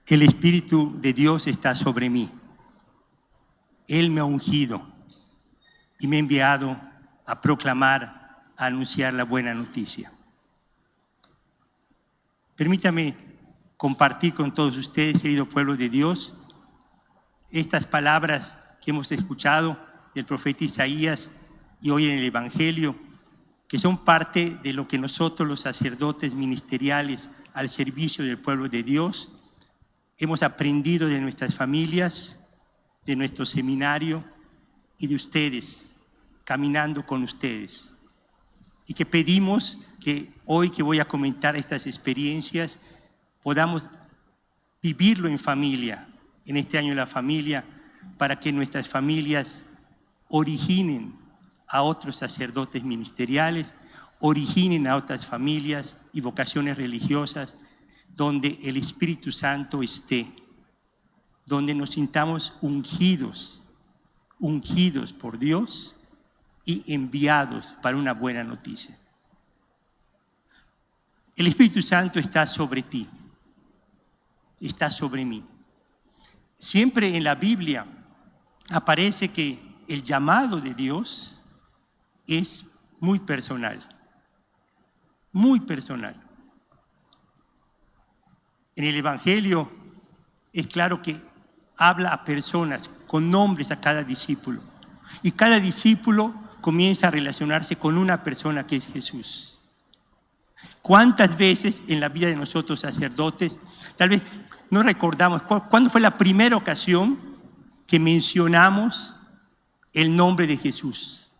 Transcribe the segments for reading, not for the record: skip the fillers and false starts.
El Espíritu de Dios está sobre mí. Él me ha ungido y me ha enviado a proclamar, a anunciar la buena noticia. Permítame compartir con todos ustedes, querido pueblo de Dios, estas palabras que hemos escuchado del profeta Isaías y hoy en el Evangelio, que son parte de lo que nosotros, los sacerdotes ministeriales al servicio del pueblo de Dios, hemos aprendido de nuestras familias, de nuestro seminario y de ustedes, caminando con ustedes. Y que pedimos que hoy que voy a comentar estas experiencias, podamos vivirlo en familia, en este año de la familia, para que nuestras familias originen a otros sacerdotes ministeriales, originen a otras familias y vocaciones religiosas, donde el Espíritu Santo esté, donde nos sintamos ungidos por Dios y enviados para una buena noticia. El Espíritu Santo está sobre ti, está sobre mí. Siempre en la Biblia aparece que el llamado de Dios es muy personal, muy personal. En el Evangelio es claro que habla a personas, con nombres a cada discípulo. Y cada discípulo comienza a relacionarse con una persona que es Jesús. ¿Cuántas veces en la vida de nosotros sacerdotes, tal vez no recordamos, cuándo fue la primera ocasión que mencionamos el nombre de Jesús?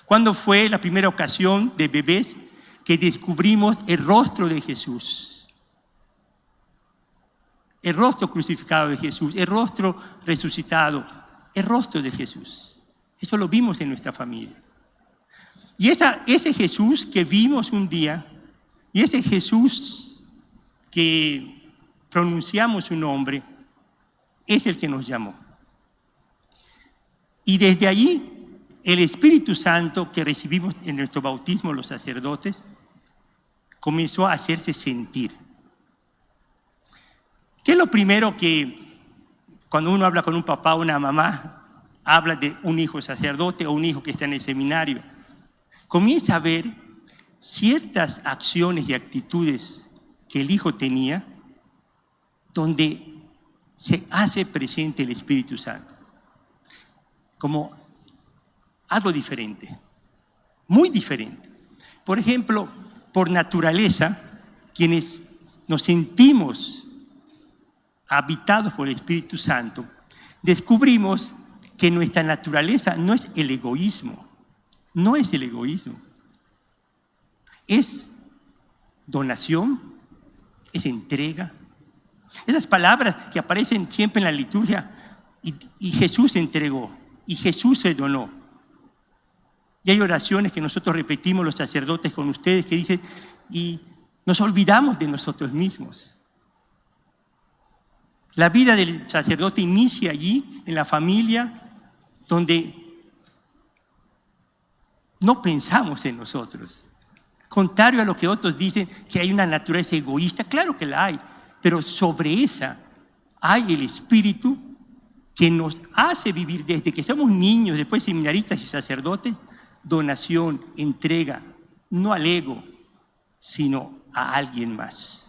¿Cuándo fue la primera ocasión de bebés que descubrimos el rostro de Jesús? El rostro crucificado de Jesús, el rostro resucitado, el rostro de Jesús. Eso lo vimos en nuestra familia. Y ese Jesús que vimos un día, y ese Jesús que pronunciamos su nombre, es el que nos llamó. Y desde allí, el Espíritu Santo que recibimos en nuestro bautismo los sacerdotes, comenzó a hacerse sentir. ¿Qué es lo primero que cuando uno habla con un papá o una mamá, habla de un hijo sacerdote o un hijo que está en el seminario? Comienza a ver ciertas acciones y actitudes que el hijo tenía donde se hace presente el Espíritu Santo. Como algo diferente, muy diferente. Por ejemplo, por naturaleza, quienes nos sentimos habitados por el Espíritu Santo, descubrimos que nuestra naturaleza no es el egoísmo, no es el egoísmo. Es donación, es entrega. Esas palabras que aparecen siempre en la liturgia, y Jesús se entregó, y Jesús se donó. Y hay oraciones que nosotros repetimos los sacerdotes con ustedes que dicen, y nos olvidamos de nosotros mismos. La vida del sacerdote inicia allí, en la familia, donde no pensamos en nosotros. Contrario a lo que otros dicen, que hay una naturaleza egoísta, claro que la hay, pero sobre esa hay el Espíritu que nos hace vivir desde que somos niños, después seminaristas y sacerdotes, donación, entrega, no al ego, sino a alguien más.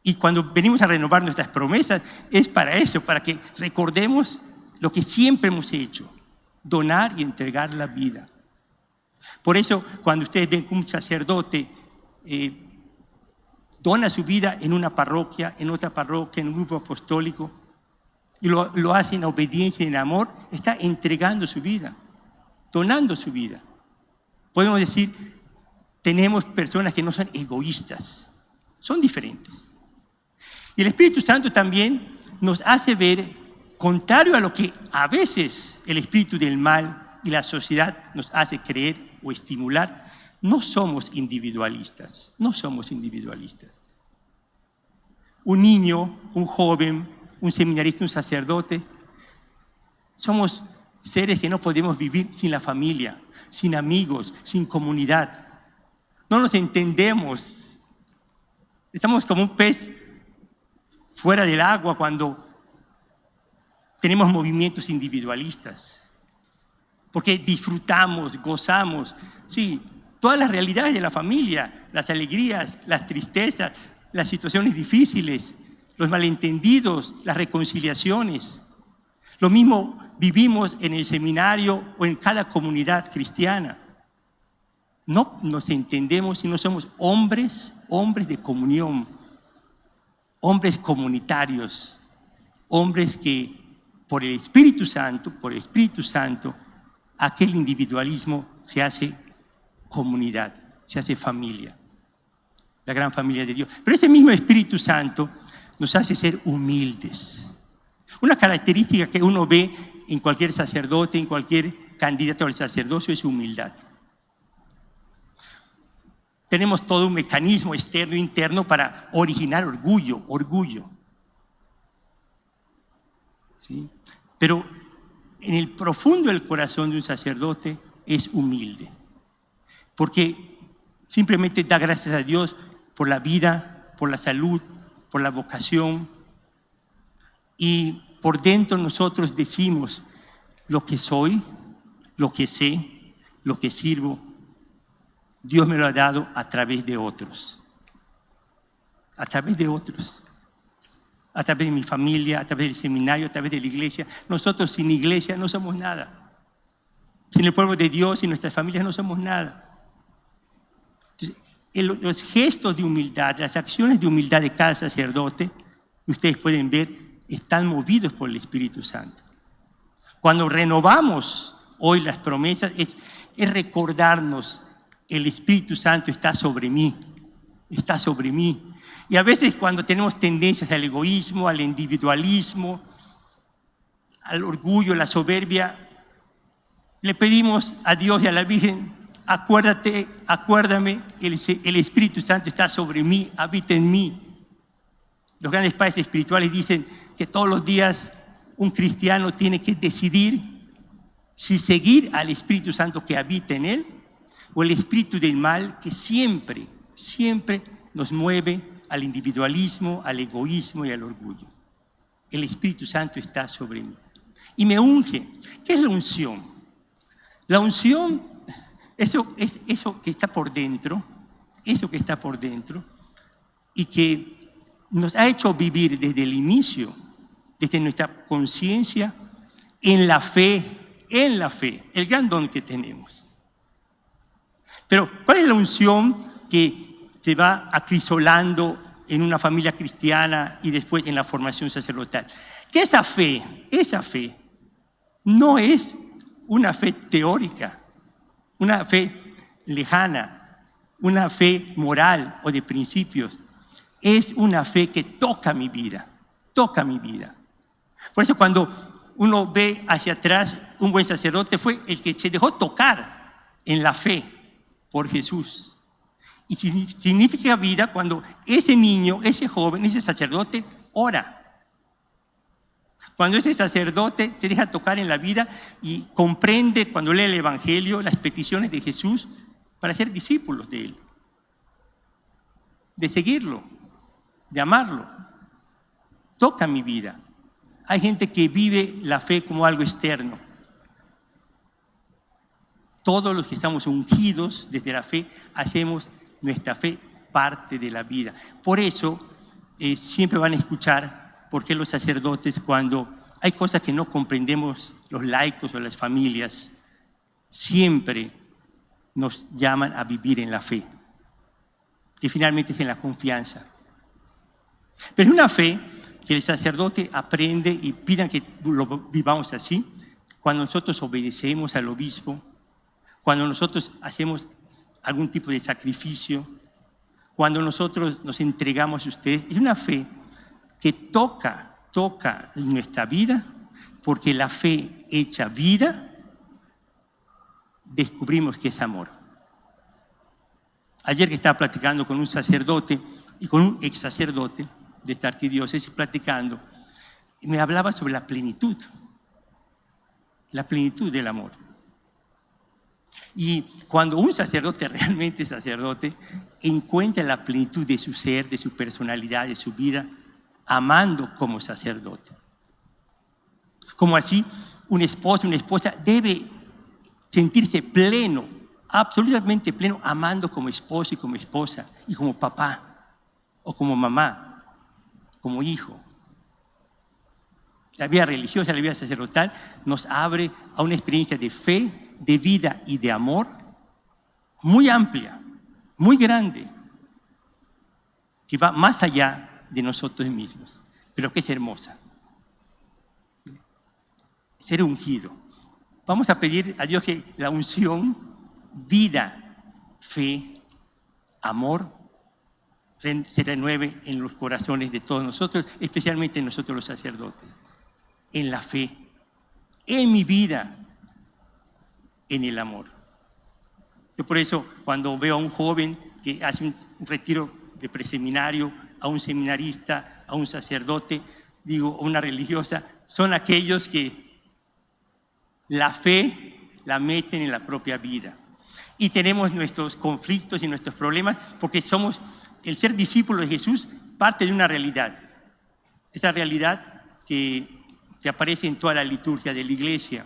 Y cuando venimos a renovar nuestras promesas, es para eso, para que recordemos lo que siempre hemos hecho, donar y entregar la vida. Por eso, cuando ustedes ven que un sacerdote dona su vida en una parroquia, en otra parroquia, en un grupo apostólico, y lo hace en obediencia y en amor, está entregando su vida, donando su vida. Podemos decir, tenemos personas que no son egoístas, son diferentes. Y el Espíritu Santo también nos hace ver, contrario a lo que a veces el espíritu del mal y la sociedad nos hace creer o estimular, no somos individualistas, no somos individualistas. Un niño, un joven, un seminarista, un sacerdote, somos seres que no podemos vivir sin la familia, sin amigos, sin comunidad. No nos entendemos. Estamos como un pez fuera del agua cuando tenemos movimientos individualistas, porque disfrutamos, gozamos, sí, todas las realidades de la familia, las alegrías, las tristezas, las situaciones difíciles, los malentendidos, las reconciliaciones. Lo mismo vivimos en el seminario o en cada comunidad cristiana. No nos entendemos si no somos hombres de comunión, hombres comunitarios, hombres que por el Espíritu Santo, aquel individualismo se hace comunidad, se hace familia, la gran familia de Dios. Pero ese mismo Espíritu Santo nos hace ser humildes. Una característica que uno ve en cualquier sacerdote, en cualquier candidato al sacerdocio es humildad. Tenemos todo un mecanismo externo e interno para originar orgullo. ¿Sí? Pero en el profundo del corazón de un sacerdote es humilde, porque simplemente da gracias a Dios por la vida, por la salud, por la vocación, y por dentro nosotros decimos lo que soy, lo que sé, lo que sirvo, Dios me lo ha dado a través de otros, a través de mi familia, a través del seminario, a través de la iglesia. Nosotros sin iglesia no somos nada. Sin el pueblo de Dios, sin nuestras familias no somos nada. Entonces, los gestos de humildad, las acciones de humildad de cada sacerdote, ustedes pueden ver, están movidos por el Espíritu Santo. Cuando renovamos hoy las promesas, es recordarnos, el Espíritu Santo está sobre mí. Y a veces cuando tenemos tendencias al egoísmo, al individualismo, al orgullo, la soberbia, le pedimos a Dios y a la Virgen, acuérdame, el Espíritu Santo está sobre mí, habita en mí. Los grandes padres espirituales dicen que todos los días un cristiano tiene que decidir si seguir al Espíritu Santo que habita en él o el espíritu del mal que siempre nos mueve al individualismo, al egoísmo y al orgullo. El Espíritu Santo está sobre mí y me unge. ¿Qué es la unción? La unción, eso que está por dentro, y que nos ha hecho vivir desde el inicio, desde nuestra conciencia, en la fe, el gran don que tenemos. Pero, ¿cuál es la unción que se va acrisolando en una familia cristiana y después en la formación sacerdotal? Que esa fe no es una fe teórica, una fe lejana, una fe moral o de principios. Es una fe que toca mi vida. Por eso cuando uno ve hacia atrás, un buen sacerdote fue el que se dejó tocar en la fe por Jesús. Y significa vida cuando ese niño, ese joven, ese sacerdote ora. Cuando ese sacerdote se deja tocar en la vida y comprende cuando lee el Evangelio las peticiones de Jesús para ser discípulos de Él, de seguirlo, de amarlo. Toca mi vida. Hay gente que vive la fe como algo externo. Todos los que estamos ungidos desde la fe, hacemos nuestra fe parte de la vida. Por eso, siempre van a escuchar por qué los sacerdotes, cuando hay cosas que no comprendemos los laicos o las familias, siempre nos llaman a vivir en la fe, que finalmente es en la confianza. Pero es una fe que el sacerdote aprende y pidan que lo vivamos así, cuando nosotros obedecemos al obispo, cuando nosotros hacemos algún tipo de sacrificio, cuando nosotros nos entregamos a ustedes. Es una fe que toca nuestra vida, porque la fe hecha vida, descubrimos que es amor. Ayer que estaba platicando con un sacerdote y con un ex sacerdote de esta arquidiócesis, platicando, me hablaba sobre la plenitud del amor. Y cuando un sacerdote realmente es sacerdote, encuentra la plenitud de su ser, de su personalidad, de su vida, amando como sacerdote. Como así, un esposo, una esposa debe sentirse pleno, absolutamente pleno, amando como esposo y como esposa, y como papá, o como mamá, como hijo. La vida religiosa, la vida sacerdotal nos abre a una experiencia de fe, de vida y de amor muy amplia, muy grande, que va más allá de nosotros mismos, pero que es hermosa. Ser ungido. Vamos a pedir a Dios que la unción, vida, fe, amor, se renueve en los corazones de todos nosotros, especialmente en nosotros los sacerdotes. En la fe, en mi vida, en el amor. Yo por eso, cuando veo a un joven que hace un retiro de preseminario, a un seminarista, a un sacerdote, digo, a una religiosa, son aquellos que la fe la meten en la propia vida. Y tenemos nuestros conflictos y nuestros problemas porque somos, el ser discípulo de Jesús parte de una realidad. Esa realidad que aparece en toda la liturgia de la iglesia,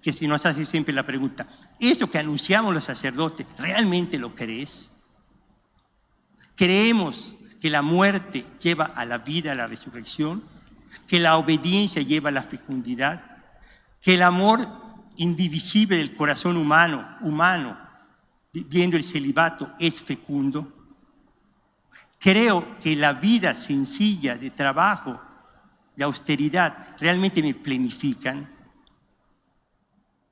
que si nos hace siempre la pregunta, ¿eso que anunciamos los sacerdotes, realmente lo crees? ¿Creemos que la muerte lleva a la vida, a la resurrección? ¿Que la obediencia lleva a la fecundidad? ¿Que el amor indivisible del corazón humano, viviendo el celibato, es fecundo? Creo que la vida sencilla de trabajo, de austeridad, realmente me planifican.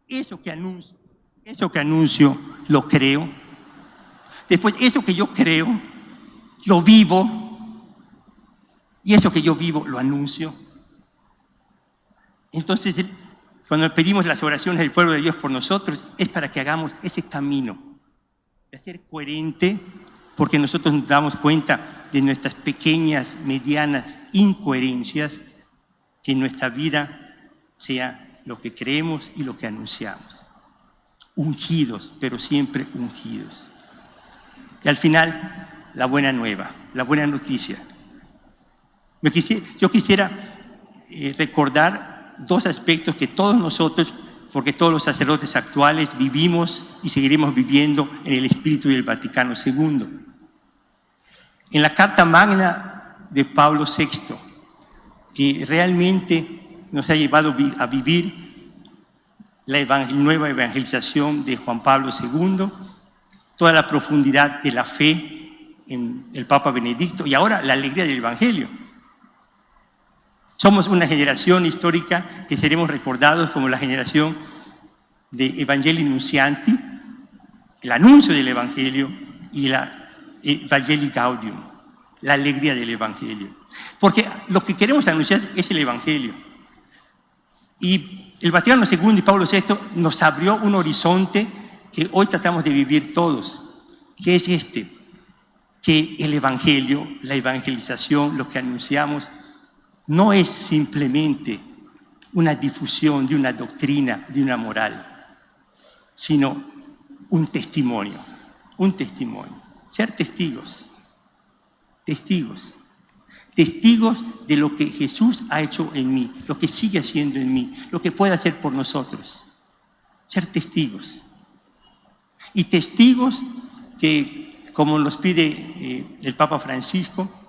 Eso que anuncio, lo creo. Después, eso que yo creo, lo vivo. Y eso que yo vivo, lo anuncio. Entonces, cuando pedimos las oraciones del pueblo de Dios por nosotros, es para que hagamos ese camino de ser coherente, porque nosotros nos damos cuenta de nuestras pequeñas, medianas incoherencias, que en nuestra vida sea lo que creemos y lo que anunciamos. Ungidos, pero siempre ungidos. Y al final, la buena nueva, la buena noticia. Yo quisiera recordar dos aspectos que todos nosotros, porque todos los sacerdotes actuales vivimos y seguiremos viviendo en el espíritu del Vaticano II. En la Carta Magna de Pablo VI, que realmente nos ha llevado a vivir la nueva evangelización de Juan Pablo II, toda la profundidad de la fe en el Papa Benedicto y ahora la alegría del Evangelio. Somos una generación histórica que seremos recordados como la generación de Evangelii Nuncianti, el anuncio del Evangelio, y la Evangelii Gaudium, la alegría del Evangelio. Porque lo que queremos anunciar es el Evangelio. Y el Vaticano II y Pablo VI nos abrió un horizonte que hoy tratamos de vivir todos, que es que el Evangelio, la evangelización, lo que anunciamos, no es simplemente una difusión de una doctrina, de una moral, sino un testimonio, ser testigos de lo que Jesús ha hecho en mí, lo que sigue haciendo en mí, lo que puede hacer por nosotros, ser testigos. Y testigos que, como nos pide el Papa Francisco,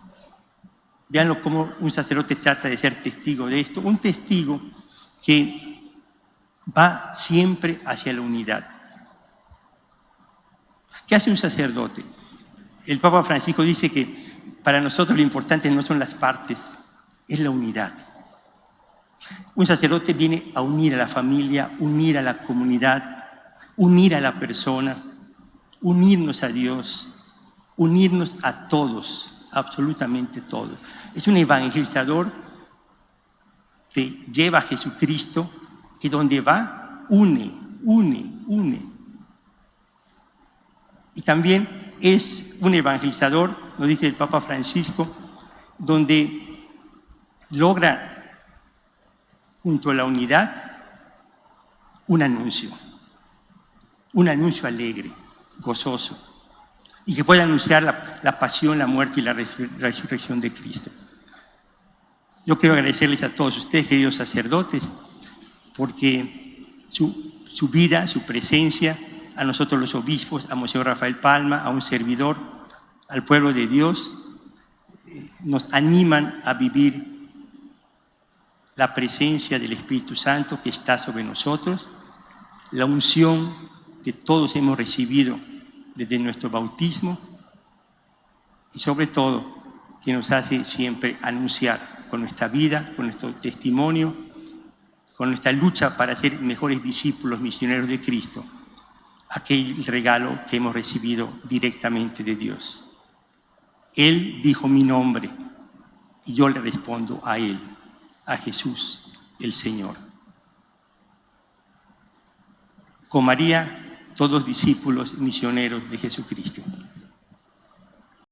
veanlo como un sacerdote trata de ser testigo de esto, un testigo que va siempre hacia la unidad. ¿Qué hace un sacerdote? El Papa Francisco dice que para nosotros lo importante no son las partes, es la unidad. Un sacerdote viene a unir a la familia, unir a la comunidad, unir a la persona, unirnos a Dios, unirnos a todos, absolutamente todos. Es un evangelizador que lleva a Jesucristo, que donde va, une. Y también es un evangelizador, nos dice el Papa Francisco, donde logra, junto a la unidad, un anuncio alegre, gozoso, y que pueda anunciar la pasión, la muerte y la resurrección de Cristo. Yo quiero agradecerles a todos ustedes, queridos sacerdotes, porque su vida, su presencia, a nosotros los obispos, a Monseñor Rafael Palma, a un servidor, al pueblo de Dios, nos animan a vivir la presencia del Espíritu Santo que está sobre nosotros, la unción que todos hemos recibido desde nuestro bautismo y sobre todo que nos hace siempre anunciar con nuestra vida, con nuestro testimonio, con nuestra lucha para ser mejores discípulos misioneros de Cristo, aquel regalo que hemos recibido directamente de Dios. Él dijo mi nombre y yo le respondo a Él, a Jesús, el Señor. Con María, todos discípulos misioneros de Jesucristo.